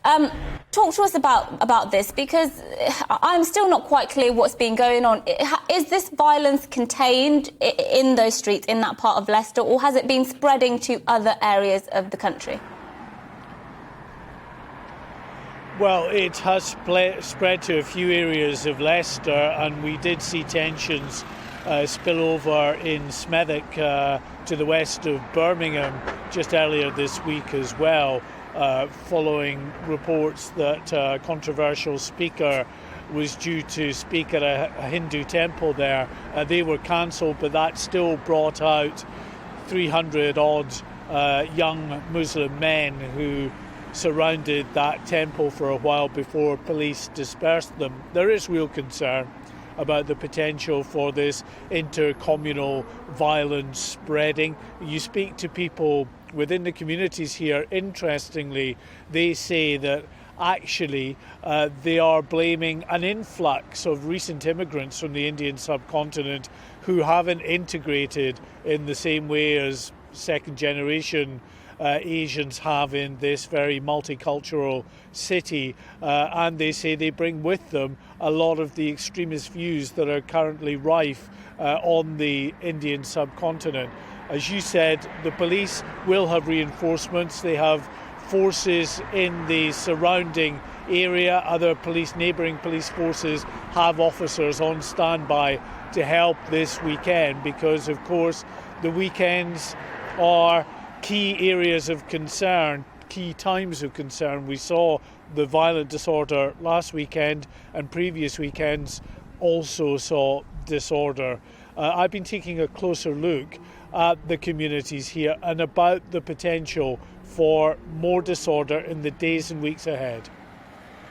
Talk to us about this, because I'm still not quite clear what's been going on. Is this violence contained in those streets, in that part of Leicester, or has it been spreading to other areas of the country? Well, it has spread to a few areas of Leicester, and we did see tensions spill over in Smethwick to the west of Birmingham just earlier this week as well, following reports that a controversial speaker was due to speak at a Hindu temple there. They were cancelled, but that still brought out 300-odd young Muslim men who surrounded that temple for a while before police dispersed them. There is real concern about the potential for this inter-communal violence spreading. You speak to people within the communities here, interestingly, they say that actually they are blaming an influx of recent immigrants from the Indian subcontinent who haven't integrated in the same way as second generation Asians have in this very multicultural city, and they say they bring with them a lot of the extremist views that are currently rife on the Indian subcontinent. As you said, the police will have reinforcements. They have forces in the surrounding area. Other neighbouring police forces have officers on standby to help this weekend, because of course the weekends are key areas of concern, key times of concern. We saw the violent disorder last weekend, and previous weekends also saw disorder. I've been taking a closer look at the communities here and about the potential for more disorder in the days and weeks ahead.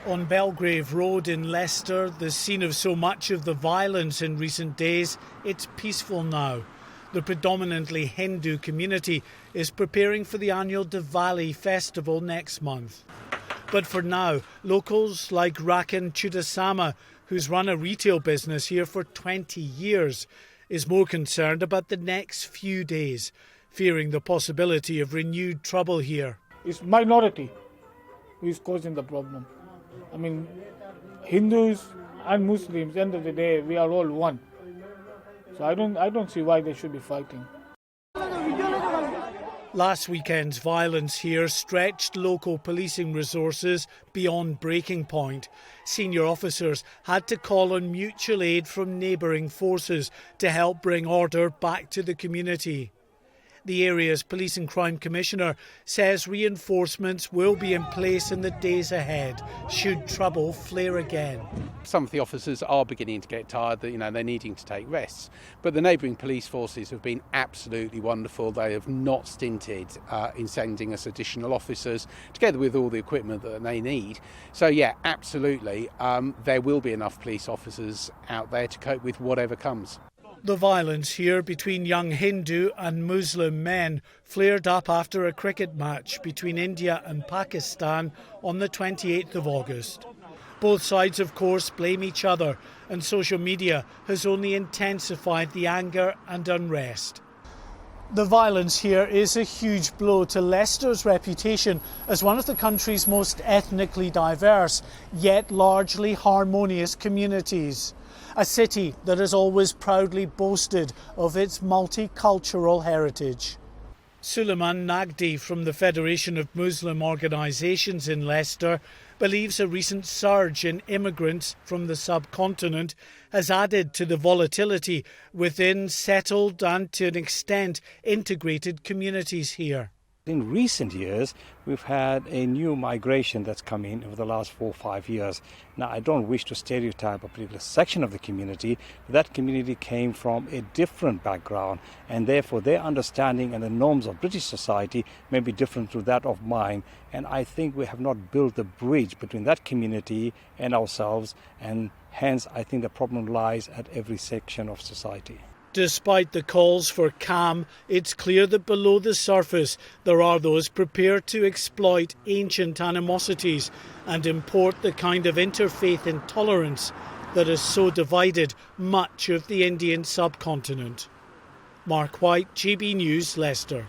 On Belgrave Road in Leicester, the scene of so much of the violence in recent days, it's peaceful now. The predominantly Hindu community is preparing for the annual Diwali festival next month. But for now, locals like Rakan Chudasama, who's run a retail business here for 20 years, is more concerned about the next few days, fearing the possibility of renewed trouble here. It's minority who is causing the problem. I mean, Hindus and Muslims, at the end of the day, we are all one. So I don't see why they should be fighting. Last weekend's violence here stretched local policing resources beyond breaking point. Senior officers had to call on mutual aid from neighbouring forces to help bring order back to the community. The area's Police and Crime Commissioner says reinforcements will be in place in the days ahead should trouble flare again. Some of the officers are beginning to get tired, that they're needing to take rests. But the neighbouring police forces have been absolutely wonderful. They have not stinted in sending us additional officers, together with all the equipment that they need. So yeah, absolutely, there will be enough police officers out there to cope with whatever comes. The violence here between young Hindu and Muslim men flared up after a cricket match between India and Pakistan on the 28th of August. Both sides, of course, blame each other, and social media has only intensified the anger and unrest. The violence here is a huge blow to Leicester's reputation as one of the country's most ethnically diverse, yet largely harmonious communities. A city that has always proudly boasted of its multicultural heritage. Suleiman Nagdi from the Federation of Muslim Organisations in Leicester believes a recent surge in immigrants from the subcontinent has added to the volatility within settled and, to an extent, integrated communities here. In recent years, we've had a new migration that's come in over the last 4 or 5 years. Now, I don't wish to stereotype a particular section of the community, but that community came from a different background, and therefore their understanding and the norms of British society may be different to that of mine. And I think we have not built the bridge between that community and ourselves, and hence I think the problem lies at every section of society. Despite the calls for calm, it's clear that below the surface there are those prepared to exploit ancient animosities and import the kind of interfaith intolerance that has so divided much of the Indian subcontinent. Mark White, GB News, Leicester.